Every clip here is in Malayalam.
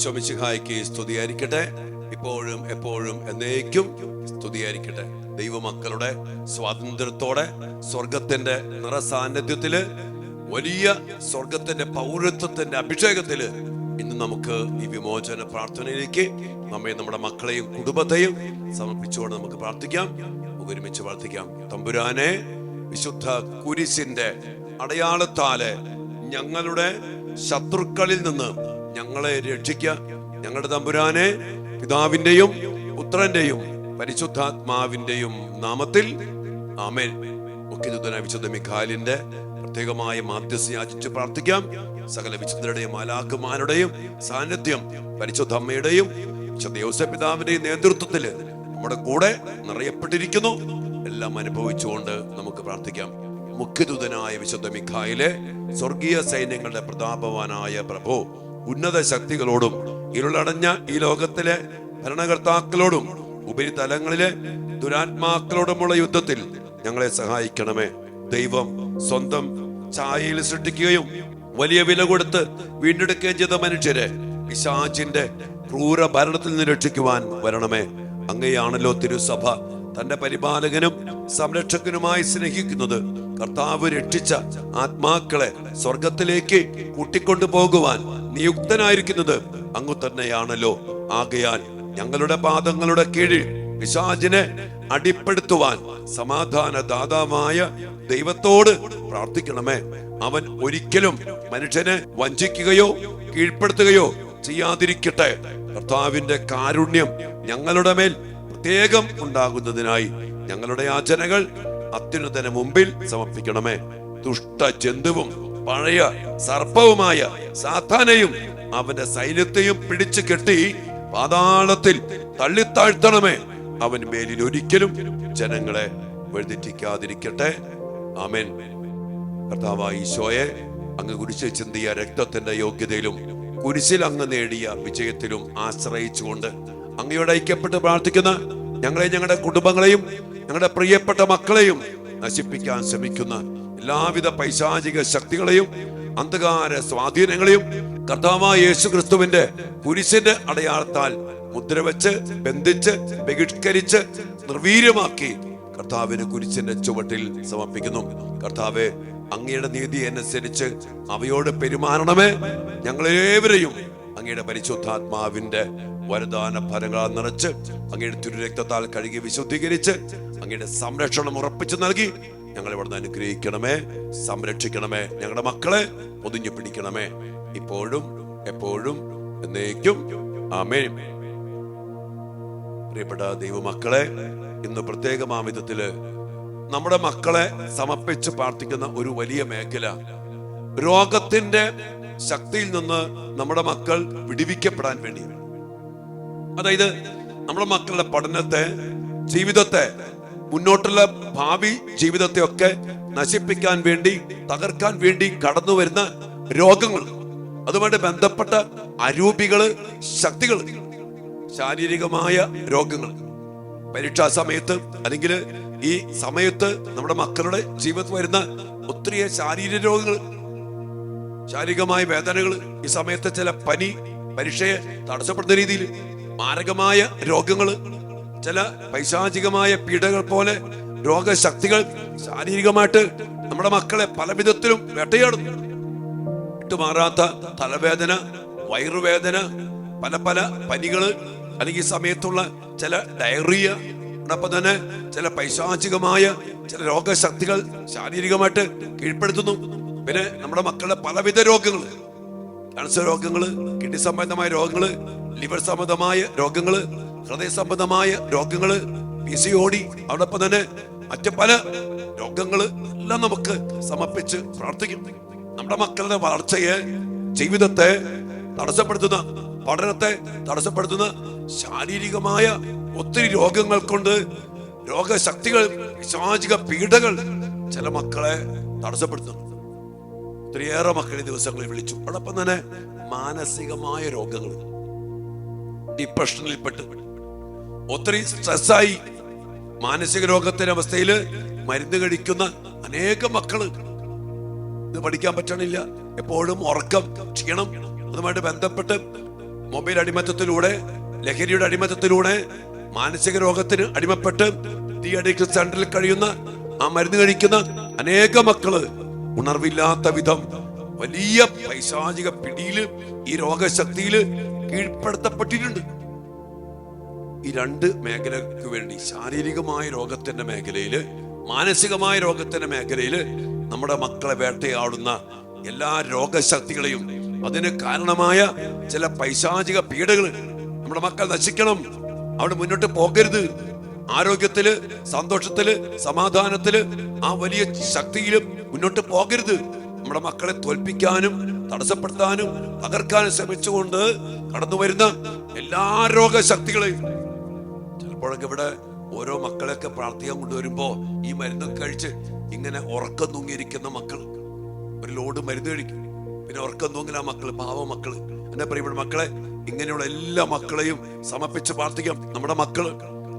ഈശോ മിശിഹായ്ക്ക് സ്തുതിയായിരിക്കട്ടെ. ഇപ്പോഴും എപ്പോഴും എന്നേക്കും സ്തുതിയായിരിക്കട്ടെ. ദൈവമക്കളുടെ സ്വാതന്ത്ര്യത്തോടെ സ്വർഗത്തിന്റെ നിറസാന്നിധ്യത്തില്, വലിയ സ്വർഗത്തിന്റെ പൗരത്വത്തിന്റെ അഭിഷേകത്തില് ഇന്ന് നമുക്ക് ഈ വിമോചന പ്രാർത്ഥനയിലേക്ക് നമ്മെ, നമ്മുടെ മക്കളെയും കുടുംബത്തെയും സമർപ്പിച്ചുകൊണ്ട് നമുക്ക് പ്രാർത്ഥിക്കാം. നമുക്ക് ഒരുമിച്ച് പ്രാർത്ഥിക്കാം. തമ്പുരാനെ, വിശുദ്ധ കുരിശിന്റെ അടയാളത്താല് ഞങ്ങളുടെ ശത്രുക്കളിൽ നിന്ന് ഞങ്ങളെ രക്ഷിക്കുക. ഞങ്ങളുടെ തമ്പുരാനെ, പിതാവിന്റെയും പുത്രന്റെയും പരിശുദ്ധാത്മാവിന്റെയും നാമത്തിൽ ആമേൻ. മുഖ്യദൂതനായ വിശുദ്ധ മിഖായേലിന്റെ പ്രത്യേകമായ മാധ്യസ്ഥ യാചിച്ച് പ്രാർത്ഥിക്കാം. സകല വിശുദ്ധരുടെയും മാലാഖമാരുടെയും സാന്നിധ്യം, പരിശുദ്ധ അമ്മയുടെയും വിശുദ്ധ യോസേപ്പ് പിതാവിന്റെയും നേതൃത്വത്തില് നമ്മുടെ കൂടെ നിറയപ്പെട്ടിരിക്കുന്നു. എല്ലാം അനുഭവിച്ചുകൊണ്ട് നമുക്ക് പ്രാർത്ഥിക്കാം. മുഖ്യദൂതനായ വിശുദ്ധ മിഖായേലെ, സ്വർഗീയ സൈന്യങ്ങളുടെ പ്രതാപവാനായ പ്രഭു, ഉന്നത ശക്തികളോടും ഇരുളടഞ്ഞ ഈ ലോകത്തിലെ ഭരണകർത്താക്കളോടും ഉപരിതലങ്ങളിലെ ദുരാത്മാക്കളോടുമുള്ള യുദ്ധത്തിൽ ഞങ്ങളെ സഹായിക്കണമേ. ദൈവം സ്വന്തം ഛായയിൽ സൃഷ്ടിക്കുകയും വലിയ വില കൊടുത്ത് വീണ്ടെടുക്കുകയും ചെയ്ത മനുഷ്യരെ പിശാചിന്റെ ക്രൂര ഭരണത്തിൽ നിന്ന് രക്ഷിക്കുവാൻ വരണമേ. അങ്ങയാണല്ലോ തിരുസഭ തന്റെ പരിപാലകനും സംരക്ഷകനുമായി സ്നേഹിക്കുന്നത്. കർത്താവ് രക്ഷിച്ച ആത്മാക്കളെ സ്വർഗത്തിലേക്ക് കൂട്ടിക്കൊണ്ടു പോകുവാൻ നിയുക്തനായിരിക്കുന്നത് അങ്ങ് തന്നെയാണല്ലോ. ആകയാൽ ഞങ്ങളുടെ പാദങ്ങളുടെ കീഴിൽ പിശാചിനെ അടിപ്പെടുത്തുവാൻ സമാധാന ദാതാവായ ദൈവത്തോട് പ്രാർത്ഥിക്കണമേ. അവൻ ഒരിക്കലും മനുഷ്യനെ വഞ്ചിക്കുകയോ കീഴ്പ്പെടുത്തുകയോ ചെയ്യാതിരിക്കട്ടെ. കർത്താവിന്റെ കാരുണ്യം ഞങ്ങളുടെ മേൽ പ്രത്യേകം ഉണ്ടാകുന്നതിനായി ഞങ്ങളുടെ യാചനകൾ അത്യുന്നതന് മുമ്പിൽ സമർപ്പിക്കണമേ. ദുഷ്ട ജന്തുവും പഴയ സർപ്പവുമായ സാത്താനെയും അവന്റെ സൈന്യത്തെയും പിടിച്ചു കെട്ടി പാതാളത്തിൽ തള്ളിത്താഴ്ത്തണമേ. അവൻ മേലിൽ ഒരിക്കലും ജനങ്ങളെ വഴിതെറ്റിക്കാതിരിക്കട്ടെ. ആമേൻ. കർത്താവായ ഈശോയെ, അങ്ങ് കുരിശിൽ ചിന്തിയ രക്തത്തിന്റെ യോഗ്യതയിലും കുരിശിൽ അങ്ങ് നേടിയ വിജയത്തിലും ആശ്രയിച്ചുകൊണ്ട് അങ്ങയോട് ഐക്യപ്പെട്ട് പ്രാർത്ഥിക്കുന്ന ഞങ്ങളെ, ഞങ്ങളുടെ കുടുംബങ്ങളെയും ഞങ്ങളുടെ പ്രിയപ്പെട്ട മക്കളെയും നശിപ്പിക്കാൻ ശ്രമിക്കുന്ന എല്ലാവിധ പൈശാചിക ശക്തികളെയും അന്ധകാര സ്വാധീനങ്ങളെയും കർത്താവായ യേശു ക്രിസ്തുവിന്റെ കുരിശിന്റെ അടയാളത്താൽ മുദ്രവെച്ച് ബന്ധിച്ച് ബഹിഷ്കരിച്ച് നിർവീര്യമാക്കി കർത്താവിന് കുരിശിന്റെ ചുവട്ടിൽ സമർപ്പിക്കുന്നു. കർത്താവെ, അങ്ങയുടെ നീതി അനുസരിച്ച് അവയോട് പെരുമാറണമേ. ഞങ്ങളേവരെയും അങ്ങയുടെ പരിശുദ്ധാത്മാവിന്റെ വരദാന ഫലങ്ങളാൽ നിറച്ച് അങ്ങയുടെ തിരുരക്തത്താൽ കഴുകി വിശുദ്ധീകരിച്ച് അങ്ങയുടെ സംരക്ഷണം ഉറപ്പിച്ചു നൽകി ഞങ്ങളെ ഇവിടുന്ന് അനുഗ്രഹിക്കണമേ, സംരക്ഷിക്കണമേ. ഞങ്ങളുടെ മക്കളെ പൊതിഞ്ഞു പിടിക്കണമേ, ഇപ്പോഴും എപ്പോഴും എന്നേക്കും. ആമേൻ. പ്രിയപ്പെട്ട ദൈവമക്കളെ, ഇന്ന് പ്രത്യേകമായ വിധത്തില് നമ്മുടെ മക്കളെ സമർപ്പിച്ച് പ്രാർത്ഥിക്കുന്ന ഒരു വലിയ മേഖല, രോഗത്തിന്റെ ശക്തിയിൽ നിന്ന് നമ്മുടെ മക്കൾ വിടുവിക്കപ്പെടാൻ വേണ്ടി. അതായത് നമ്മുടെ മക്കളുടെ പഠനത്തെ, ജീവിതത്തെ, മുന്നോട്ടുള്ള ഭാവി ജീവിതത്തെ ഒക്കെ നശിപ്പിക്കാൻ വേണ്ടി, തകർക്കാൻ വേണ്ടി കടന്നു വരുന്ന രോഗങ്ങൾ, അതുമായിട്ട് ബന്ധപ്പെട്ട അരൂപികള്, ശക്തികള്, ശാരീരികമായ രോഗങ്ങൾ, പരീക്ഷാ സമയത്ത് അല്ലെങ്കിൽ ഈ സമയത്ത് നമ്മുടെ മക്കളുടെ ജീവിതത്തിൽ വരുന്ന ഒത്തിരി ശാരീരിക രോഗങ്ങൾ, ശാരീരികമായ വേദനകൾ, ഈ സമയത്ത് ചില പനി, പരീക്ഷയെ തടസ്സപ്പെടുന്ന രീതിയിൽ മാരകമായ രോഗങ്ങള്, ചില പൈശാചികമായ പീഡകൾ പോലെ രോഗശക്തികൾ ശാരീരികമായിട്ട് നമ്മുടെ മക്കളെ പല വിധത്തിലും വേട്ടയാടുന്നു. വിട്ടുമാറാത്ത തലവേദന, വയറുവേദന, പല പല പനികള്, അല്ലെങ്കിൽ സമയത്തുള്ള ചില ഡയറിയ, അതോടൊപ്പം തന്നെ ചില പൈശാചികമായ ചില രോഗശക്തികൾ ശാരീരികമായിട്ട് കീഴ്പ്പെടുത്തുന്നു. പിന്നെ നമ്മുടെ മക്കളുടെ പലവിധ രോഗങ്ങള്, ക്യാൻസർ രോഗങ്ങള്, കിഡ്നി സംബന്ധമായ രോഗങ്ങള്, ലിവർ സംബന്ധമായ രോഗങ്ങള്, ഹൃദയ സംബന്ധമായ രോഗങ്ങള്, PCOD, അതോടൊപ്പം തന്നെ മറ്റു പല രോഗങ്ങള് എല്ലാം നമുക്ക് സമർപ്പിച്ച് പ്രാർത്ഥിക്കും. നമ്മുടെ മക്കളുടെ വളർച്ചയെ, ജീവിതത്തെ തടസ്സപ്പെടുത്തുന്ന, പഠനത്തെ തടസ്സപ്പെടുത്തുന്ന ശാരീരികമായ ഒത്തിരി രോഗങ്ങൾ കൊണ്ട്, രോഗശക്തികൾ, പിശാചിക പീഡകൾ ചില മക്കളെ തടസ്സപ്പെടുത്തുന്നു. ഒത്തിരിയേറെ മക്കളെ ദിവസങ്ങളിൽ വിളിച്ചു. അതോടൊപ്പം തന്നെ മാനസികമായ രോഗങ്ങൾ, ഡിപ്രഷനിൽപ്പെട്ട് ഒത്തിരി സ്ട്രെസ്സായി മാനസിക രോഗത്തിന്റെ അവസ്ഥയില് മരുന്ന് കഴിക്കുന്ന അനേകം മക്കള്. ഇത് പഠിക്കാൻ പറ്റണില്ല, എപ്പോഴും ഉറക്കം, ക്ഷീണം, അതുമായിട്ട് ബന്ധപ്പെട്ട് മൊബൈൽ അടിമത്തത്തിലൂടെ, ലഹരിയുടെ അടിമത്തത്തിലൂടെ, മാനസിക രോഗത്തിന് അടിമപ്പെട്ട് ഡി അഡിക്ഷൻ സെന്ററിൽ കഴിയുന്ന, ആ മരുന്ന് കഴിക്കുന്ന അനേക മക്കള് ഉണർവില്ലാത്ത വിധം വലിയ പൈശാചിക പിടിയില്, ഈ രോഗശക്തിയില് കീഴ്പ്പെടുത്തപ്പെട്ടിട്ടുണ്ട്. ഈ രണ്ട് മേഖലയ്ക്ക് വേണ്ടി, ശാരീരികമായ രോഗത്തിന്റെ മേഖലയില്, മാനസികമായ രോഗത്തിന്റെ മേഖലയില് നമ്മുടെ മക്കളെ വേട്ടയാടുന്ന എല്ലാ രോഗശക്തികളെയും, അതിന് കാരണമായ ചില പൈശാചിക പീഡകൾ, നമ്മുടെ മക്കൾ നശിക്കണം, അവിടെ മുന്നോട്ട് പോകരുത്, ആരോഗ്യത്തില്, സന്തോഷത്തില്, സമാധാനത്തില്, ആ വലിയ ശക്തിയില് മുന്നോട്ട് പോകരുത്, നമ്മുടെ മക്കളെ തോൽപ്പിക്കാനും തടസ്സപ്പെടുത്താനും തകർക്കാനും ശ്രമിച്ചുകൊണ്ട് കടന്നു വരുന്ന എല്ലാ രോഗശക്തികളെയും, ചിലപ്പോഴൊക്കെ ഇവിടെ ഓരോ മക്കളെയൊക്കെ പ്രാർത്ഥിക്കാൻ കൊണ്ടുവരുമ്പോ ഈ മരുന്നൊക്കെ കഴിച്ച് ഇങ്ങനെ ഉറക്കം തൂങ്ങിയിരിക്കുന്ന മക്കൾ, ഒരു ലോഡ് മരുന്ന് കഴിക്കും, പിന്നെ ഉറക്കം തൂങ്ങില്ല മക്കള്, പാവ മക്കള്. എന്നെ പ്രിയപ്പെട്ട മക്കളെ, ഇങ്ങനെയുള്ള എല്ലാ മക്കളെയും സമർപ്പിച്ച് പ്രാർത്ഥിക്കാം. നമ്മുടെ മക്കള്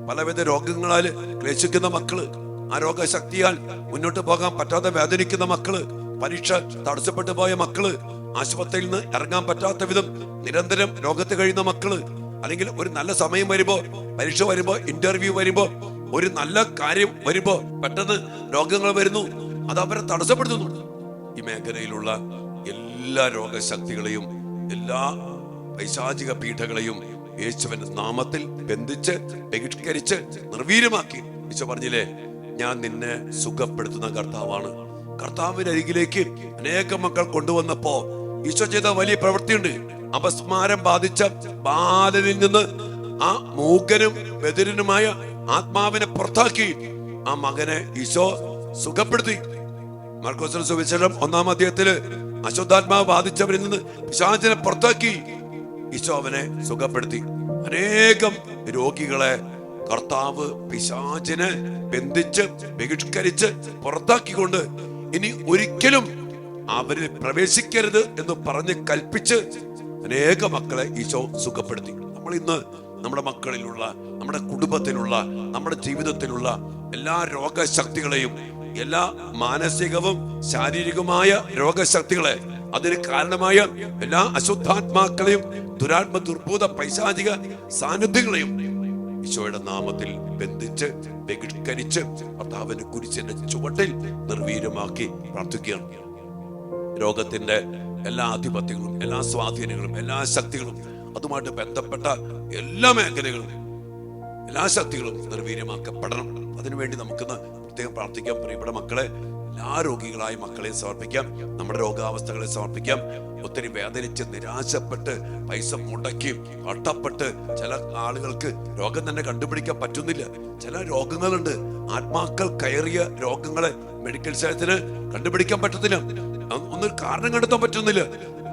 പലവിധ രോഗങ്ങളാൽ ക്ലേശിക്കുന്ന മക്കള്, ആ രോഗശക്തിയാൽ മുന്നോട്ട് പോകാൻ പറ്റാതെ വേദനിക്കുന്ന മക്കള്, പരീക്ഷ തടസ്സപ്പെട്ടു പോയ മക്കള്, ആശുപത്രിയിൽ നിന്ന് ഇറങ്ങാൻ പറ്റാത്ത വിധം നിരന്തരം രോഗത്ത് കഴിയുന്ന മക്കള്, അല്ലെങ്കിൽ ഒരു നല്ല സമയം വരുമ്പോ, പരീക്ഷ വരുമ്പോ, ഇന്റർവ്യൂ വരുമ്പോ, ഒരു നല്ല കാര്യം വരുമ്പോ പെട്ടെന്ന് രോഗങ്ങൾ വരുന്നു, അത് അവരെ തടസ്സപ്പെടുത്തുന്നു. ഈ മേഖലയിലുള്ള എല്ലാ രോഗശക്തികളെയും, എല്ലാ പൈശാചിക പീഠകളെയും യേശുവിന്റെ നാമത്തിൽ ബന്ധിച്ച് ബഹിഷ്കരിച്ച് നിർവീര്യമാക്കി. ഈശോ പറഞ്ഞില്ലേ, ഞാൻ നിന്നെ സുഖപ്പെടുത്തുന്ന കർത്താവാണ്. കർത്താവിന്റെ അരികിലേക്ക് അനേക മക്കൾ കൊണ്ടുവന്നപ്പോ ഈശോ ചെയ്ത വലിയ പ്രവൃത്തിയുണ്ട്. അപസ്മാരം ബാധിച്ച ബാലനിൽ നിന്ന് ആ മൂകനും ബധിരനുമായ ആത്മാവിനെ പുറത്താക്കി ആ മകനെ ഈശോ സുഖപ്പെടുത്തി. മാർക്കോസിന്റെ സുവിശേഷം 1-ാം അധ്യായത്തില് അശുദ്ധാത്മാവ് ബാധിച്ചവരിൽ നിന്ന് പിശാചിനെ പുറത്താക്കി ഈശോ അവനെ സുഖപ്പെടുത്തി. അനേകം രോഗികളെ കർത്താവ് പിശാചിനെ ബന്ധിച്ച് ബഹിഷ്കരിച്ച് പുറത്താക്കിക്കൊണ്ട് ഇനി ഒരിക്കലും അവരിൽ പ്രവേശിക്കരുത് എന്ന് പറഞ്ഞ് കൽപ്പിച്ച് അനേക മക്കളെ ഈശോ സുഖപ്പെടുത്തി. നമ്മൾ ഇന്ന് നമ്മുടെ മക്കളിലുള്ള, നമ്മുടെ കുടുംബത്തിലുള്ള, നമ്മുടെ ജീവിതത്തിലുള്ള എല്ലാ രോഗശക്തികളെയും, എല്ലാ മാനസികവും ശാരീരികമായ രോഗശക്തികളെ, അതിന് കാരണമായ എല്ലാ അശുദ്ധാത്മാക്കളെയും, ദുരാത്മ ദുർഭൂത പൈശാചിക സാന്നിധ്യങ്ങളെയും ഈശോയുടെ നാമത്തിൽ ബന്ധിച്ച് ബഹിഷ്കരിച്ച് കർത്താവിന്റെ കുരിശിന്റെ ചുവട്ടിൽ നിർവീര്യമാക്കി പ്രാർത്ഥിക്കുകയാണ്. രോഗത്തിന്റെ എല്ലാ ആധിപത്യങ്ങളും, എല്ലാ സ്വാധീനങ്ങളും, എല്ലാ ശക്തികളും, അതുമായിട്ട് ബന്ധപ്പെട്ട എല്ലാ മേഖലകളും, എല്ലാ ശക്തികളും നിർവീര്യമാക്കപ്പെടണം. അതിനുവേണ്ടി നമുക്കിന്ന് പ്രത്യേകം പ്രാർത്ഥിക്കാം. പ്രിയപ്പെട്ട മക്കളെ, എല്ലാ രോഗികളായ മക്കളെ സമർപ്പിക്കാം, നമ്മുടെ രോഗാവസ്ഥകളെ സമർപ്പിക്കാം. ഒത്തിരി വേദനിച്ച് നിരാശപ്പെട്ട് പൈസ മുടക്കി കഷ്ടപ്പെട്ട് ചില ആളുകൾക്ക് രോഗം തന്നെ കണ്ടുപിടിക്കാൻ പറ്റുന്നില്ല. ചില രോഗങ്ങളുണ്ട്, ആത്മാക്കൾ കയറിയ രോഗങ്ങളെ മെഡിക്കൽ സയൻസിന് കണ്ടുപിടിക്കാൻ പറ്റത്തില്ല, ഒന്നും കാരണം കണ്ടെത്താൻ പറ്റുന്നില്ല.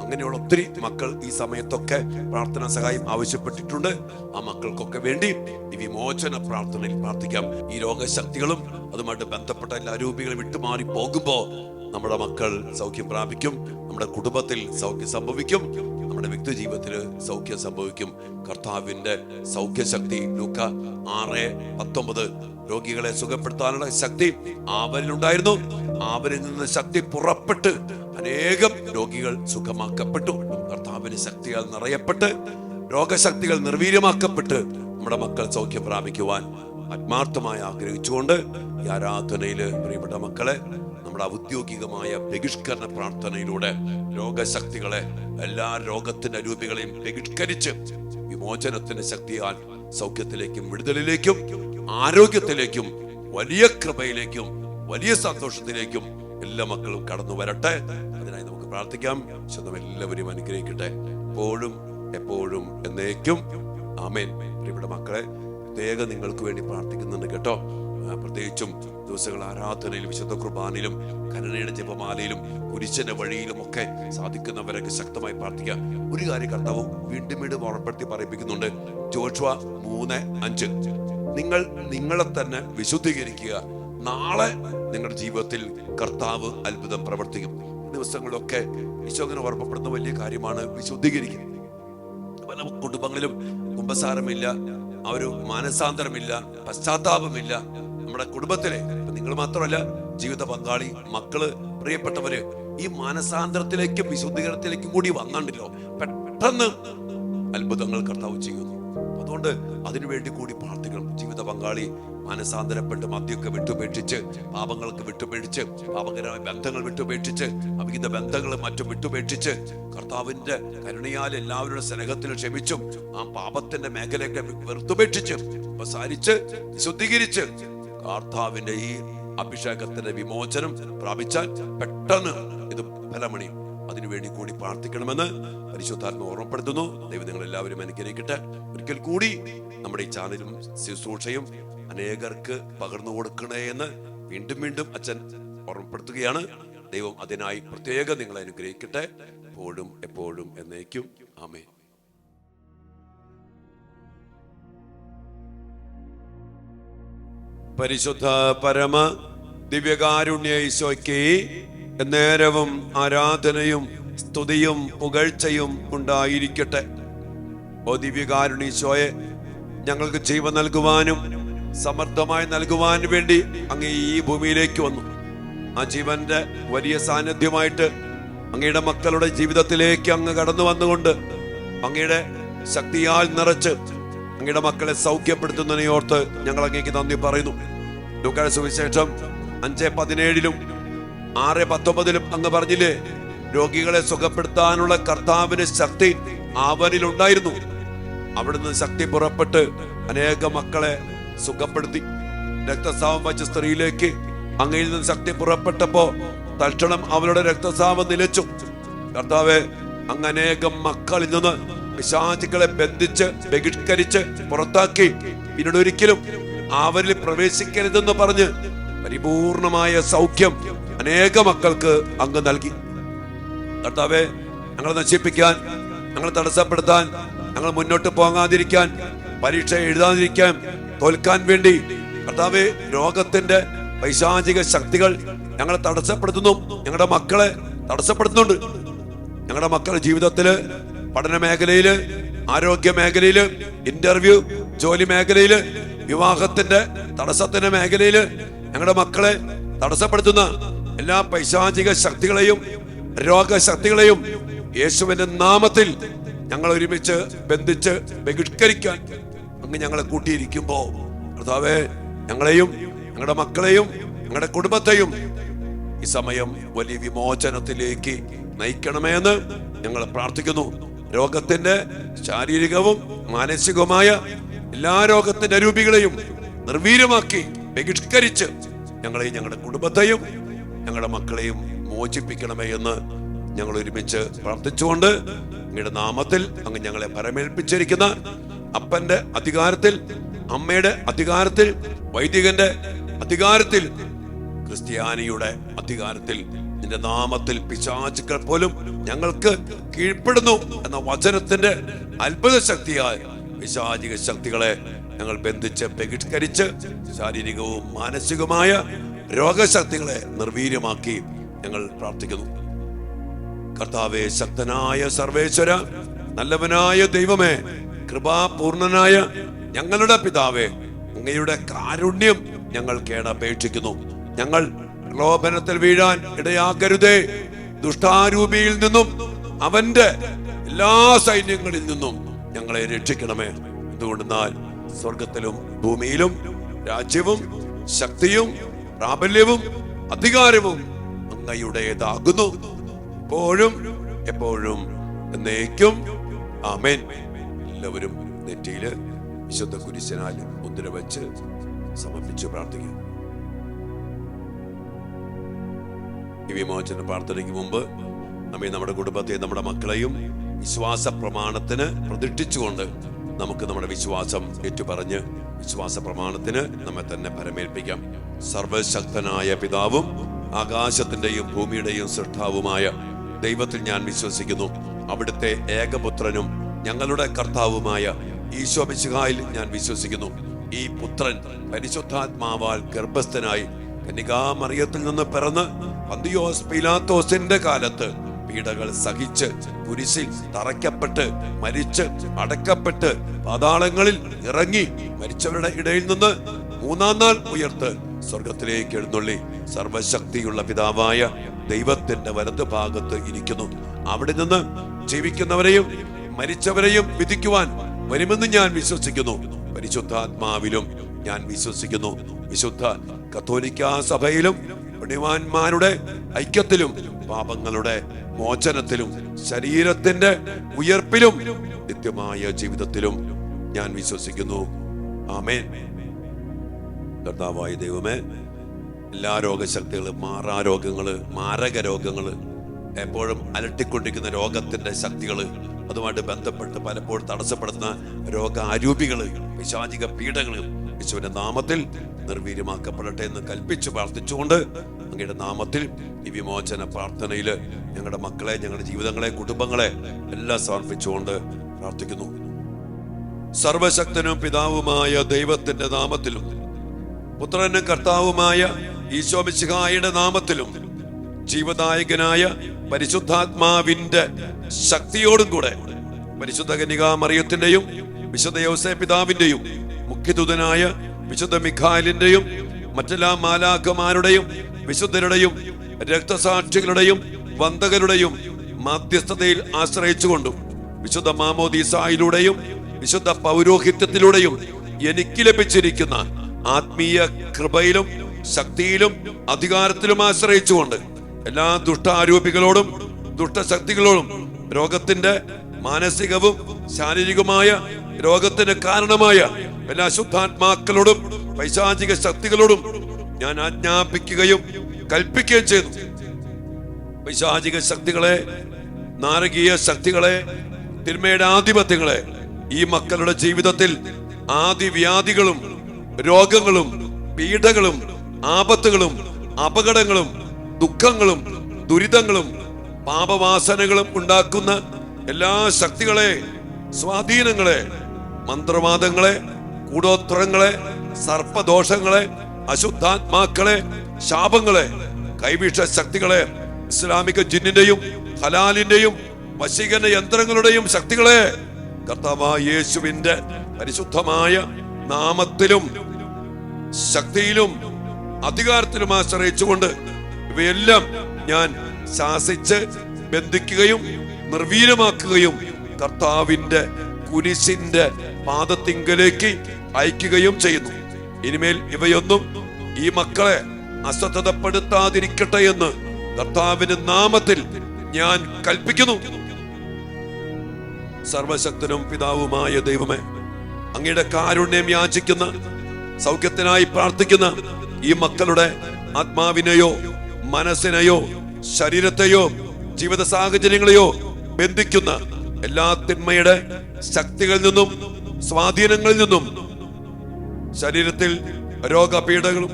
അങ്ങനെയുള്ള ഒത്തിരി മക്കൾ ഈ സമയത്തൊക്കെ പ്രാർത്ഥനാ സഹായം ആവശ്യപ്പെട്ടിട്ടുണ്ട്. ആ മക്കൾക്കൊക്കെ വേണ്ടി ഈ വിമോചന പ്രാർത്ഥനയിൽ പ്രാർത്ഥിക്കാം. ഈ രോഗശക്തികളും അതുമായിട്ട് ബന്ധപ്പെട്ട എല്ലാ രൂപികളും വിട്ടുമാറി പോകുമ്പോ നമ്മുടെ മക്കൾ സൗഖ്യം പ്രാപിക്കും, നമ്മുടെ കുടുംബത്തിൽ സൗഖ്യം സംഭവിക്കും, നമ്മുടെ വ്യക്തി ജീവിതത്തിൽ സൗഖ്യം സംഭവിക്കും. കർത്താവിന്റെ സൗഖ്യശക്തി ലൂക്ക 6:19 രോഗികളെ സുഖപ്പെടുത്താനുള്ള ശക്തി അവരിലുണ്ടായിരുന്നു. അവരിൽ നിന്ന് ശക്തി പുറപ്പെട്ട് അനേകം രോഗികൾ സുഖമാക്കപ്പെട്ടു. കർത്താവിന്റെ ശക്തിയാൽ നിറയപ്പെട്ട് രോഗശക്തികൾ നിർവീര്യമാക്കപ്പെട്ട് നമ്മുടെ മക്കൾ സൗഖ്യം പ്രാപിക്കുവാൻ ആത്മാർത്ഥമായി ആഗ്രഹിച്ചുകൊണ്ട് ഈ ആരാധനയില് പ്രിയപ്പെട്ട മക്കളെ, നമ്മുടെ ഔദ്യോഗികമായ ബഹിഷ്കരണ പ്രാർത്ഥനയിലൂടെ രോഗശക്തികളെ, എല്ലാ രോഗത്തിന്റെ രൂപികളെയും ബഹിഷ്കരിച്ച് വിമോചനത്തിന്റെ ശക്തിയാൽ സൗഖ്യത്തിലേക്കും വിടുതലിലേക്കും ആരോഗ്യത്തിലേക്കും വലിയ കൃപയിലേക്കും വലിയ സന്തോഷത്തിലേക്കും എല്ലാ മക്കളും കടന്നു വരട്ടെ. അതിനായി നമുക്ക് പ്രാർത്ഥിക്കാം. ശുദ്ധം എല്ലാവരും അനുഗ്രഹിക്കട്ടെ, എപ്പോഴും എപ്പോഴും എന്നേക്കും. ആമേൻ. പ്രിയപ്പെട്ട മക്കളെ, പ്രത്യേകം നിങ്ങൾക്ക് വേണ്ടി പ്രാർത്ഥിക്കുന്നുണ്ട് കേട്ടോ. പ്രത്യേകിച്ചും ദിവസങ്ങൾ ആരാധനയിലും വിശുദ്ധ കുർബാനയിലും കരുണയുടെ ജപമാലയിലും കുരിശന്റെ വഴിയിലും ഒക്കെ സാധിക്കുന്നവരൊക്കെ ശക്തമായി പ്രാർത്ഥിക്കുക. ഒരു കാര്യം കർത്താവ് വീണ്ടും വീണ്ടും ഓർമ്മപ്പെടുത്തി പറയിപ്പിക്കുന്നുണ്ട്. ജോഷുവ 3:5 നിങ്ങൾ നിങ്ങളെ തന്നെ വിശുദ്ധീകരിക്കുക, നാളെ നിങ്ങളുടെ ജീവിതത്തിൽ കർത്താവ് അത്ഭുതം പ്രവർത്തിക്കും. ദിവസങ്ങളിലൊക്കെ ഈശോ അങ്ങനെ ഓർമ്മപ്പെടുന്ന വലിയ കാര്യമാണ് വിശുദ്ധീകരിക്കുക. പല കുടുംബങ്ങളിലും കുമ്പസാരമില്ല, ആ ഒരു മാനസാന്തരമില്ല, പശ്ചാത്താപമില്ല. നമ്മുടെ കുടുംബത്തിലെ നിങ്ങൾ മാത്രമല്ല, ജീവിത പങ്കാളി, മക്കള്, പ്രിയപ്പെട്ടവര് ഈ മാനസാന്തരത്തിലേക്കും വിശുദ്ധീകരണത്തിലേക്കും കൂടി വന്നിട്ടുണ്ടല്ലോ. പെട്ടെന്ന് അത്ഭുതങ്ങൾ കർത്താവ് ചെയ്യുന്നു. അതുകൊണ്ട് അതിനുവേണ്ടി കൂടി പ്രാർത്ഥിക്കണം. ജീവിത പങ്കാളി മനസാന്തരപ്പെട്ട് മദ്യമൊക്കെ വിട്ടുപേക്ഷിച്ച്, പാപങ്ങൾക്ക് വിട്ടുപേക്ഷിച്ച്, പാപകരമായ ബന്ധങ്ങൾ വിട്ടുപേക്ഷിച്ച്, അവിഹിത ബന്ധങ്ങൾ മറ്റും വിട്ടുപേക്ഷിച്ച്, കർത്താവിന്റെ കരുണയാൽ എല്ലാവരുടെ സ്നേഹത്തിൽ ക്ഷമിച്ചും ആ പാപത്തിന്റെ മേഖലയൊക്കെ വെറുത്തുപേക്ഷിച്ച് ഉപസാരിച്ച് ശുദ്ധീകരിച്ച് കർത്താവിന്റെ ഈ അഭിഷേകത്തിന്റെ വിമോചനം പ്രാപിച്ചാൽ പെട്ടെന്ന് ഇത് ഫലമണിയും. അതിനുവേണ്ടി കൂടി പ്രാർത്ഥിക്കണമെന്ന് പരിശുദ്ധാത്മ ഓർമ്മപ്പെടുത്തുന്നു. ദൈവം നിങ്ങൾ എല്ലാവരും അനുഗ്രഹിക്കട്ടെ. ഒരിക്കൽ കൂടി നമ്മുടെ ഈ ചാനലും ശുശ്രൂഷയും അനേകർക്ക് പകർന്നു കൊടുക്കണേ എന്ന് വീണ്ടും വീണ്ടും അച്ഛൻ ഓർമ്മപ്പെടുത്തുകയാണ്. ദൈവം അതിനായി പ്രത്യേകം നിങ്ങളെ അനുഗ്രഹിക്കട്ടെ, എപ്പോഴും എപ്പോഴും എന്നേക്കും. ആമേൻ. പരിശുദ്ധ പരമ ദിവ്യകാരുണ്യ ഈശോയ്ക്ക് നേരവും ആരാധനയും സ്തുതിയും പുകഴ്ചയും ഉണ്ടായിരിക്കട്ടെ. ഓ ദിവ്യകാരുണ്യ ഈശോയെ, ഞങ്ങൾക്ക് ജീവൻ നൽകുവാനും സമർത്ഥമായി നൽകുവാൻ വേണ്ടി അങ്ങ് ഈ ഭൂമിയിലേക്ക് വന്നു. ആ ജീവന്റെ വലിയ സാന്നിധ്യമായിട്ട് അങ്ങയുടെ മക്കളുടെ ജീവിതത്തിലേക്ക് അങ്ങ് കടന്നു വന്നുകൊണ്ട് അങ്ങയുടെ ശക്തിയാൽ നിറച്ച് അങ്ങയുടെ മക്കളെ സൗഖ്യപ്പെടുത്തുന്നതിനെ ഓർത്ത് ഞങ്ങൾ അങ്ങേക്ക് നന്ദി പറയുന്നു. ലൂക്കായുടെ സുവിശേഷം 5:17 6:19 അങ്ങ് പറഞ്ഞില്ലേ, രോഗികളെ സുഖപ്പെടുത്താനുള്ള കർത്താവിന്റെ ശക്തി അവനിലുണ്ടായിരുന്നു. അവിടുന്ന് ശക്തി പുറപ്പെട്ട് അനേക മക്കളെ സുഖപ്പെടുത്തി. രക്തസ്രാവം വച്ച സ്ത്രീയിലേക്ക് അങ്ങയിൽ നിന്ന് ശക്തി പുറപ്പെട്ടപ്പോ തൽക്ഷണം അവരുടെ രക്തസ്രാവം നിലച്ചു. കർത്താവെ, അങ്ങ് അനേകം മക്കളിൽ നിന്ന് പിശാചുക്കളെ ബന്ധിച്ച് ബഹിഷ്കരിച്ച് പുറത്താക്കി പിന്നീട് ഒരിക്കലും അവരിൽ പ്രവേശിക്കരുതെന്ന് പറഞ്ഞ് പരിപൂർണമായ സൗഖ്യം അനേക മക്കൾക്ക് അങ്ങ് നൽകി. കർത്താവെ, ഞങ്ങളെ നശിപ്പിക്കാൻ, ഞങ്ങളെ തടസ്സപ്പെടുത്താൻ, ഞങ്ങൾ മുന്നോട്ട് പോകാതിരിക്കാൻ, പരീക്ഷ എഴുതാതിരിക്കാൻ, തോൽക്കാൻ വേണ്ടി കർത്താവെ രോഗത്തിന്റെ പൈശാചിക ശക്തികൾ ഞങ്ങളെ തടസ്സപ്പെടുത്തുന്നു, ഞങ്ങളുടെ മക്കളെ തടസ്സപ്പെടുത്തുന്നുണ്ട്. ഞങ്ങളുടെ മക്കളുടെ ജീവിതത്തില്, പഠന മേഖലയില്, ആരോഗ്യ മേഖലയില്, ഇന്റർവ്യൂ, ജോലി മേഖലയില്, വിവാഹത്തിന്റെ തടസ്സത്തിന്റെ മേഖലയില് ഞങ്ങളുടെ മക്കളെ തടസ്സപ്പെടുത്തുന്ന എല്ലാ പൈശാചിക ശക്തികളെയും രോഗശക്തികളെയും യേശുവിന്റെ നാമത്തിൽ ഞങ്ങൾ ഒരുമിച്ച് ബന്ധിച്ച് ബഹിഷ്കരിക്കാൻ അങ്ങ് ഞങ്ങളെ കൂട്ടിയിരിക്കുമ്പോ കർത്താവേ, ഞങ്ങളെയും ഞങ്ങളുടെ മക്കളെയും ഞങ്ങളുടെ കുടുംബത്തെയും ഈ സമയം വലിയ വിമോചനത്തിലേക്ക് നയിക്കണമേ എന്ന് ഞങ്ങൾ പ്രാർത്ഥിക്കുന്നു. രോഗത്തിന്റെ ശാരീരികവും മാനസികവുമായ എല്ലാ രോഗത്തിന്റെ രൂപികളെയും നിർവീര്യമാക്കി ബഹിഷ്കരിച്ച് ഞങ്ങളെയും ഞങ്ങളുടെ കുടുംബത്തെയും ഞങ്ങളുടെ മക്കളെയും മോചിപ്പിക്കണമേ എന്ന് ഞങ്ങൾ ഒരുമിച്ച് പ്രാർത്ഥിച്ചുകൊണ്ട് അങ്ങയുടെ നാമത്തിൽ അങ്ങ് ഞങ്ങളെ പരമേൽപ്പിച്ചിരിക്കുന്ന അപ്പന്റെ അധികാരത്തിൽ, അമ്മയുടെ അധികാരത്തിൽ, വൈദികന്റെ അധികാരത്തിൽ, ക്രിസ്ത്യാനിയുടെ അധികാരത്തിൽ, നിന്റെ നാമത്തിൽ പിശാചുക്കൾ പോലും ഞങ്ങൾക്ക് കീഴ്പ്പെടുന്നു എന്ന വചനത്തിന്റെ അത്ഭുത ശക്തിയായ പിശാചിക ശക്തികളെ ഞങ്ങൾ ബന്ധിച്ച് ബഹിഷ്കരിച്ച് ശാരീരികവും മാനസികവുമായ രോഗശക്തികളെ നിർവീര്യമാക്കി ഞങ്ങൾ പ്രാർത്ഥിക്കുന്നു. കർത്താവേ, ശക്തനായ സർവേശ്വര, നല്ലവനായ ദൈവമേ, കൃപാപൂർണനായ ഞങ്ങളുടെ പിതാവേ, അങ്ങയുടെ കാരുണ്യം ഞങ്ങൾ കേണപേക്ഷിക്കുന്നു. ഞങ്ങൾ പ്രലോഭനത്തിൽ വീഴാൻ ഇടയാക്കരുതേ. ദുഷ്ടാരൂപിയിൽ നിന്നും അവന്റെ എല്ലാ സൈന്യങ്ങളിൽ നിന്നും ഞങ്ങളെ രക്ഷിക്കണമേ. എന്തുകൊണ്ടെന്നാൽ സ്വർഗത്തിലും ഭൂമിയിലും രാജ്യവും ശക്തിയും പ്രാബല്യവും അധികാരവും അങ്ങയുടേതാകുന്നു, എപ്പോഴും എപ്പോഴും എന്നേക്കും. ആമേൻ. എല്ലാവരും നെറ്റിയില് വിശുദ്ധ കുരിശനാൽ മുദ്ര വെച്ച് സമർപ്പിച്ച് പ്രാർത്ഥിക്കും. ഈ വിമോചന പ്രാർത്ഥനയ്ക്ക് മുമ്പ് നമ്മെ, നമ്മുടെ കുടുംബത്തെയും നമ്മുടെ മക്കളെയും വിശ്വാസ പ്രമാണത്തിന് പ്രതിഷ്ഠിച്ചുകൊണ്ട് നമുക്ക് നമ്മുടെ വിശ്വാസം ഏറ്റുപറഞ്ഞ് വിശ്വാസ പ്രമാണത്തിന് നമ്മെ തന്നെ പരമേൽപ്പിക്കാം. സർവശക്തനായ പിതാവും ആകാശത്തിന്റെയും ഭൂമിയുടെയും സൃഷ്ടാവുമായ ദൈവത്തിൽ ഞാൻ വിശ്വസിക്കുന്നു. അവിടുത്തെ ഏകപുത്രനും ഞങ്ങളുടെ കർത്താവുമായ ഈശോ മിശിഹായിൽ ഞാൻ വിശ്വസിക്കുന്നു. ഈ പുത്രൻ പരിശുദ്ധാത്മാവാൽ ഗർഭസ്ഥനായി കന്യകാമറിയത്തിൽ നിന്ന് പിറന്ന് പന്തിയോസ് പീലാത്തോസിന്റെ കാലത്ത് പീഡകൾ സഹിച്ച് കുരിശിൽ തറയ്ക്കപ്പെട്ട് മരിച്ച് അടക്കപ്പെട്ട് പാതാളങ്ങളിൽ ഇറങ്ങി മരിച്ചവരുടെ ഇടയിൽ നിന്ന് മൂന്നാം നാൾ ഉയർത്ത് സ്വർഗത്തിലേക്ക് എഴുന്നള്ളി സർവശക്തിയുള്ള പിതാവായ ദൈവത്തിന്റെ വലതു ഭാഗത്ത് ഇരിക്കുന്നു. അവിടെ നിന്ന് ജീവിക്കുന്നവരെയും മരിച്ചവരെയും വിധിക്കുവാൻ വരുമെന്ന് ഞാൻ വിശ്വസിക്കുന്നു. പരിശുദ്ധാത്മാവിലും ഞാൻ വിശ്വസിക്കുന്നു. വിശുദ്ധ കത്തോലിക്കാ സഭയിലും പുണ്യവാന്മാരുടെ ഐക്യത്തിലും പാപങ്ങളുടെ മോചനത്തിലും ശരീരത്തിന്റെ ഉയർപ്പിലും നിത്യമായ ജീവിതത്തിലും ഞാൻ വിശ്വസിക്കുന്നു. ആമേൻ. കർത്താവായ ദൈവമേ, എല്ലാ രോഗശക്തികളും, മാറാരോഗങ്ങള്, മാരക രോഗങ്ങള്, എപ്പോഴും അലട്ടിക്കൊണ്ടിരിക്കുന്ന രോഗത്തിന്റെ ശക്തികള്, അതുമായിട്ട് ബന്ധപ്പെട്ട് പലപ്പോഴും തടസ്സപ്പെടുന്ന രോഗാരൂപികള്, പിശാചിക പീഡകള് യേശുവിന്റെ നാമത്തിൽ നിർവീര്യമാക്കപ്പെടട്ടെ എന്ന് കൽപ്പിച്ച് പ്രാർത്ഥിച്ചുകൊണ്ട് അങ്ങയുടെ നാമത്തിൽ ഈ വിമോചന പ്രാർത്ഥനയില് ഞങ്ങളുടെ മക്കളെ, ഞങ്ങളുടെ ജീവിതങ്ങളെ, കുടുംബങ്ങളെ എല്ലാം സമർപ്പിച്ചുകൊണ്ട് പ്രാർത്ഥിക്കുന്നു. സർവശക്തനും പിതാവുമായ ദൈവത്തിന്റെ നാമത്തിലും പുത്രനും കർത്താവുമായ ഈശോ മിശിഹായുടെ നാമത്തിലും ജീവദായകനായ പരിശുദ്ധാത്മാവിന്റെ ശക്തിയോടും കൂടെ പരിശുദ്ധ കന്യകാ മറിയത്തിന്റെയും വിശുദ്ധ യോസേപ്പ് പിതാവിന്റെയും മുഖ്യദൂതനായ വിശുദ്ധ മിഖായേലിന്റെയും മറ്റെല്ലാ മാലാഖമാരുടെയും വിശുദ്ധരുടെയും രക്തസാക്ഷികളുടെയും വന്ദകരുടെയും മാധ്യസ്ഥതയിൽ ആശ്രയിച്ചുകൊണ്ടും വിശുദ്ധ മാമോദീസായിലൂടെയും വിശുദ്ധ പൗരോഹിത്യത്തിലൂടെയും എനിക്ക് ലഭിച്ചിരിക്കുന്ന ആത്മീയ കൃപയിലും ശക്തിയിലും അധികാരത്തിലും ആശ്രയിച്ചുകൊണ്ട് എല്ലാ ദുഷ്ടാരൂപികളോടും ദുഷ്ടശക്തികളോടും രോഗത്തിന്റെ മാനസികവും ശാരീരികവുമായ രോഗത്തിന് കാരണമായ എല്ലാ ശുദ്ധാത്മാക്കളോടും പൈശാചിക ശക്തികളോടും ഞാൻ ആജ്ഞാപിക്കുകയും കൽപ്പിക്കുകയും ചെയ്തു. പൈശാചിക ശക്തികളെ, നാരകീയ ശക്തികളെ, തിന്മയുടെ ആധിപത്യങ്ങളെ ഈ മക്കളുടെ ജീവിതത്തിൽ ആദിവ്യാധികളും രോഗങ്ങളും പീഡകളും ആപത്തുകളും അപകടങ്ങളും ദുഃഖങ്ങളും ദുരിതങ്ങളും പാപവാസനകളും ഉണ്ടാക്കുന്ന എല്ലാ ശക്തികളെ, സ്വാധീനങ്ങളെ, മന്ത്രവാദങ്ങളെ, കൂടോത്രങ്ങളെ, സർപ്പദോഷങ്ങളെ, അശുദ്ധാത്മാക്കളെ, ശാപങ്ങളെ, കൈവീക്ഷ ശക്തികളെ, ഇസ്ലാമിക ജിന്നിന്റെയും ഹലാലിന്റെയും വശീകരണ യന്ത്രങ്ങളുടെയും ശക്തികളെ കർത്താവായ യേശുവിന്റെ പരിശുദ്ധമായ നാമത്തിലും ശക്തിയിലും അധികാരത്തിലും ആശ്രയിച്ചുകൊണ്ട് ഇവയെല്ലാം ഞാൻ ശാസിച്ച് ബന്ധിക്കുകയും നിർവീര്യമാക്കുകയും കർത്താവിന്റെ കുരിശിന്റെ പാദത്തിങ്കലേക്ക് അയക്കുകയും ചെയ്യുന്നു. ഇനിമേൽ ഇവയൊന്നും ഈ മക്കളെ അസ്വസ്ഥതപ്പെടുത്താതിരിക്കട്ടെ എന്ന് കർത്താവിന്റെ നാമത്തിൽ ഞാൻ കൽപ്പിക്കുന്നു. സർവശക്തനും പിതാവുമായ ദൈവമേ, അങ്ങയുടെ കാരുണ്യം യാചിക്കുന്ന, സൗഖ്യത്തിനായി പ്രാർത്ഥിക്കുന്ന ഈ മക്കളുടെ ആത്മാവിനെയോ മനസ്സിനെയോ ശരീരത്തെയോ ജീവിത സാഹചര്യങ്ങളെയോ ബന്ധിക്കുന്ന എല്ലാ തിന്മയുടെ ശക്തികളിൽ നിന്നും സ്വാധീനങ്ങളിൽ നിന്നും, ശരീരത്തിൽ രോഗപീഠകളും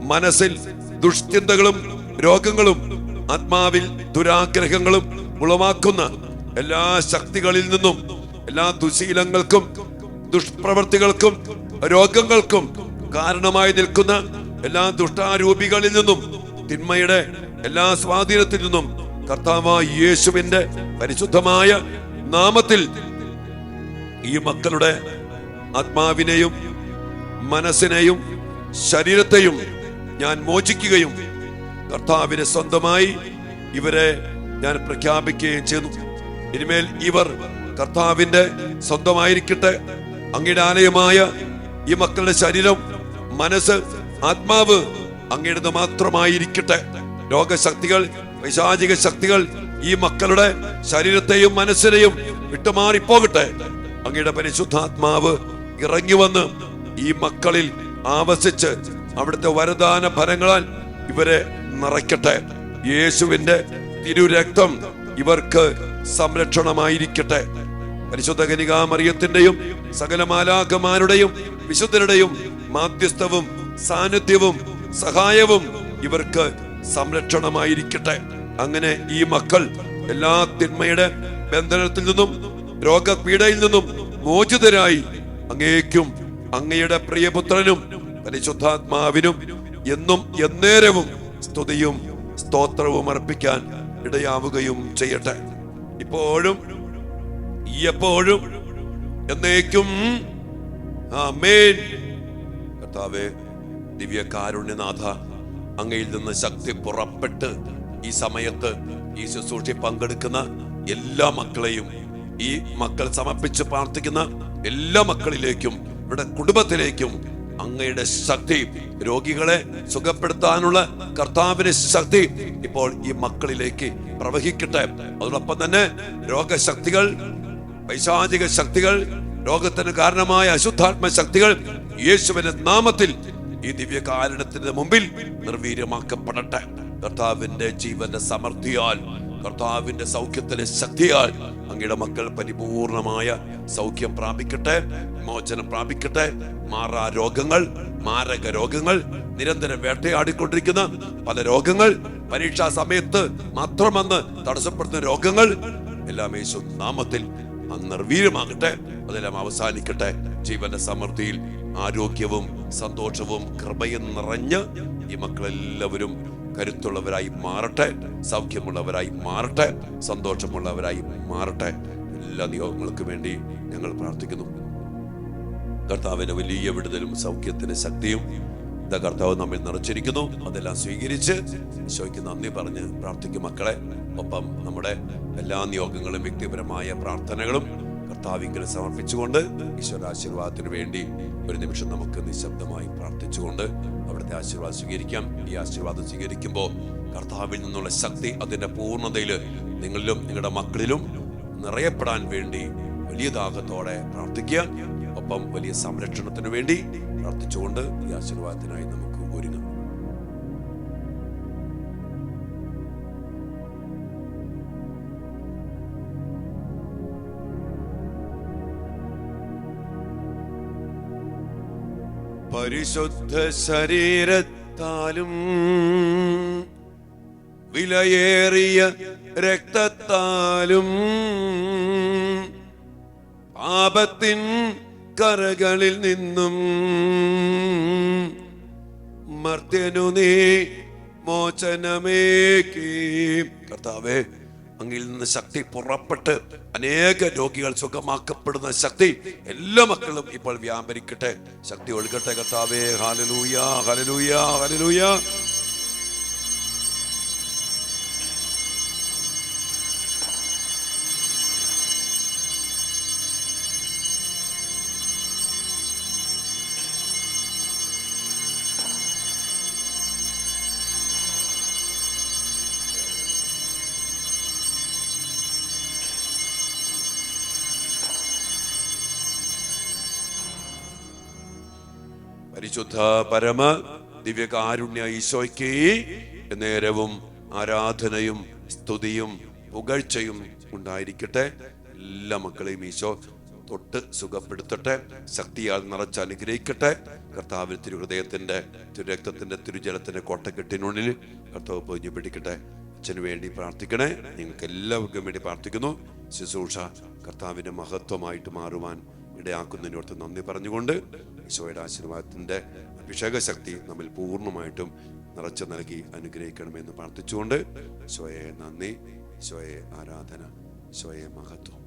മനസ്സിൽ ദുഷ്ചിന്തകളും രോഗങ്ങളും ആത്മാവിൽ ദുരാഗ്രഹങ്ങളും ഉളവാക്കുന്ന എല്ലാ ശക്തികളിൽ നിന്നും, എല്ലാ ദുശീലങ്ങൾക്കും ദുഷ്പ്രവൃത്തികൾക്കും രോഗങ്ങൾക്കും കാരണമായി നിൽക്കുന്ന എല്ലാ ദുഷ്ടാരൂപികളിൽ നിന്നും, തിന്മയുടെ എല്ലാ സ്വാധീനത്തിൽ നിന്നും കർത്താവായ യേശുവിന്റെ പരിശുദ്ധമായ നാമത്തിൽ ഈ മക്കളുടെ ആത്മാവിനെയും മനസ്സിനെയും ശരീരത്തെയും ഞാൻ മോചിക്കുകയും കർത്താവിനെ സ്വന്തമായി ഇവരെ ഞാൻ പ്രഖ്യാപിക്കുകയും ചെയ്തു. ഇനിമേൽ ഇവർ കർത്താവിന്റെ സ്വന്തമായിരിക്കട്ടെ. അങ്ങയുടെ ആലയമായ ഈ മക്കളുടെ ശരീരം, മനസ്സ്, ആത്മാവ് അങ്ങയുടേത് മാത്രമായിരിക്കട്ടെ. രോഗശക്തികൾ, പൈശാചിക ശക്തികൾ ഈ മക്കളുടെ ശരീരത്തെയും മനസ്സിനെയും വിട്ടുമാറിപ്പോകട്ടെ. അങ്ങയുടെ പരിശുദ്ധാത്മാവ് ഇറങ്ങി വന്ന് ഈ മക്കളിൽ ആവസിച്ച് അവിടുത്തെ വരദാന ഫലങ്ങളാൽ ഇവരെ നിറയ്ക്കട്ടെ. യേശുവിന്റെ തിരുരക്തം ഇവർക്ക് സംരക്ഷണമായിരിക്കട്ടെ. പരിശുദ്ധ കന്യകാ മറിയത്തിന്റെയും സകല മാലാഖമാരുടെയും വിശുദ്ധരുടെയും മാധ്യസ്ഥവും സാന്നിധ്യവും സഹായവും ഇവർക്ക് സംരക്ഷണമായിരിക്കട്ടെ. അങ്ങനെ ഈ മക്കൾ എല്ലാ തിന്മയുടെ ബന്ധനത്തിൽ നിന്നും രോഗപീഡയിൽ നിന്നും മോചിതരായി അങ്ങേക്കും അങ്ങയുടെ പ്രിയപുത്രനും പരിശുദ്ധാത്മാവിനും എന്നും എന്നേരവും സ്തുതിയും സ്തോത്രവും അർപ്പിക്കാൻ ഇടയാവുകയും ചെയ്യട്ടെ. ഇപ്പോഴും എപ്പോഴും എന്നേക്കും ആമേൻ. കർത്താവേ, ദിവ്യ കാരുണ്യനാഥ, അങ്ങയിൽ നിന്ന് ശക്തി പുറപ്പെട്ട് ഈ സമയത്ത് ഈ ശുശ്രൂഷയിൽ പങ്കെടുക്കുന്ന എല്ലാ മക്കളെയും ഈ മക്കൾ സമർപ്പിച്ച് പ്രാർത്ഥിക്കുന്ന എല്ലാ മക്കളിലേക്കും ഇവിടെ കുടുംബത്തിലേക്കും അങ്ങയുടെ ശക്തി, രോഗികളെ സുഖപ്പെടുത്താനുള്ള കർത്താവിന്റെ ശക്തി ഇപ്പോൾ ഈ മക്കളിലേക്ക് പ്രവഹിക്കട്ടെ. അതോടൊപ്പം തന്നെ രോഗശക്തികൾ, പൈശാചിക ശക്തികൾ, രോഗത്തിന് കാരണമായ അശുദ്ധാത്മ ശക്തികൾ യേശുവിന്റെ നാമത്തിൽ ഈ ദിവ്യകാരുണ്യത്തിന്റെ മുമ്പിൽ നിർവീര്യമാക്കപ്പെടട്ടെ. കർത്താവിന്റെ ജീവന്റെ സമൃദ്ധിയാൽ, കർത്താവിന്റെ സൗഖ്യത്തിലെ ശക്തിയാൽ അങ്ങയുടെ മക്കൾ പരിപൂർണമായ സൗഖ്യം പ്രാപിക്കട്ടെ, മോചനം പ്രാപിക്കട്ടെ. മാറാ രോഗങ്ങൾ, മാരക രോഗങ്ങൾ, നിരന്തരം വേട്ടയാടിക്കൊണ്ടിരിക്കുന്ന പല രോഗങ്ങൾ, പരീക്ഷാ സമയത്ത് മാത്രം വന്ന് തടസ്സപ്പെടുന്ന രോഗങ്ങൾ എല്ലാം യേശു നാമത്തിൽ നിർവീര്യമാകട്ടെ. അതെല്ലാം അവസാനിക്കട്ടെ. ജീവന്റെ സമൃദ്ധിയിൽ ആരോഗ്യവും സന്തോഷവും കൃപയും നിറഞ്ഞ് ഈ മക്കളെല്ലാവരും കരുത്തുള്ളവരായി മാറട്ടെ, സൗഖ്യമുള്ളവരായി മാറട്ടെ, സന്തോഷമുള്ളവരായി മാറട്ടെ. എല്ലാ നിയോഗങ്ങൾക്കും വേണ്ടി ഞങ്ങൾ പ്രാർത്ഥിക്കുന്നു. കർത്താവിന്റെ വലിയ വിടുതലും സൗഖ്യത്തിന്റെ ശക്തിയും കർത്താവ് നമ്മിൽ നിറച്ചിരിക്കുന്നു. അതെല്ലാം സ്വീകരിച്ച് ഈശോയ്ക്ക് നന്ദി പറഞ്ഞ് പ്രാർത്ഥിക്കും മക്കളെ. ഒപ്പം നമ്മുടെ എല്ലാ നിയോഗങ്ങളും വ്യക്തിപരമായ പ്രാർത്ഥനകളും കർത്താവിങ്കിൽ സമർപ്പിച്ചുകൊണ്ട് ഈശ്വര ആശീർവാദത്തിന് വേണ്ടി ഒരു നിമിഷം നമുക്ക് നിശബ്ദമായി പ്രാർത്ഥിച്ചുകൊണ്ട് അവിടുത്തെ ആശീർവാദം സ്വീകരിക്കാം. ഈ ആശീർവാദം സ്വീകരിക്കുമ്പോൾ കർത്താവിൽ നിന്നുള്ള ശക്തി അതിന്റെ പൂർണ്ണതയിൽ നിങ്ങളിലും നിങ്ങളുടെ മക്കളിലും നിറയപ്പെടാൻ വേണ്ടി വലിയ ദാഹത്തോടെ പ്രാർത്ഥിക്കുക. ഒപ്പം വലിയ സംരക്ഷണത്തിന് വേണ്ടി പ്രാർത്ഥിച്ചുകൊണ്ട് ഈ ആശീർവാദത്തിനായി നമുക്ക് ഒരുങ്ങാം. പരിശുദ്ധ ശരീരത്താലും വിലയേറിയ രക്തത്താലും പാപത്തിൻ കരകളിൽ നിന്നും മർത്യനു നീ മോചനമേകി. കർത്താവേ, അങ്ങിൽ നിന്ന് ശക്തി പുറപ്പെട്ട് അനേക രോഗികൾ സുഖമാക്കപ്പെടുന്ന ശക്തി എല്ലാ മക്കളും ഇപ്പോൾ വ്യാപരിക്കട്ടെ. ശക്തി ഒഴുകട്ടെ കർത്താവേ. Hallelujah, hallelujah, hallelujah. പരിശുദ്ധ പരമ ദിവ്യകാരുണ്യ ഈശോയ്ക്ക് നേരവും ആരാധനയും സ്തുതിയും പുകഴ്ചയും ഉണ്ടായിരിക്കട്ടെ. എല്ലാ മക്കളെയും ഈശോ തൊട്ട് സുഖപ്പെടുത്തട്ടെ, ശക്തിയാൽ നിറച്ച് അനുഗ്രഹിക്കട്ടെ. കർത്താവിന് തിരുഹൃദയത്തിന്റെ തിരുരക്തത്തിന്റെ തിരുജലത്തിന്റെ കോട്ടക്കെട്ടിനുള്ളിൽ കർത്താവ് പൊതിഞ്ഞു പിടിക്കട്ടെ. അച്ഛന് വേണ്ടി പ്രാർത്ഥിക്കണേ. നിങ്ങൾക്ക് എല്ലാവർക്കും വേണ്ടി പ്രാർത്ഥിക്കുന്നു. ശുശ്രൂഷ കർത്താവിന്റെ മഹത്വമായിട്ട് മാറുവാൻ ഇടയാക്കുന്നതിനോർത്ത് നന്ദി പറഞ്ഞുകൊണ്ട് ഈശോയുടെ ആശീർവാദത്തിന്റെ അഭിഷേക ശക്തി നമ്മിൽ പൂർണ്ണമായിട്ടും നിറച്ചു നൽകി അനുഗ്രഹിക്കണമെന്ന് പ്രാർത്ഥിച്ചുകൊണ്ട് ഈശോയെ നന്ദി, ഈശോയെ ആരാധന, ഈശോയെ മഹത്വം.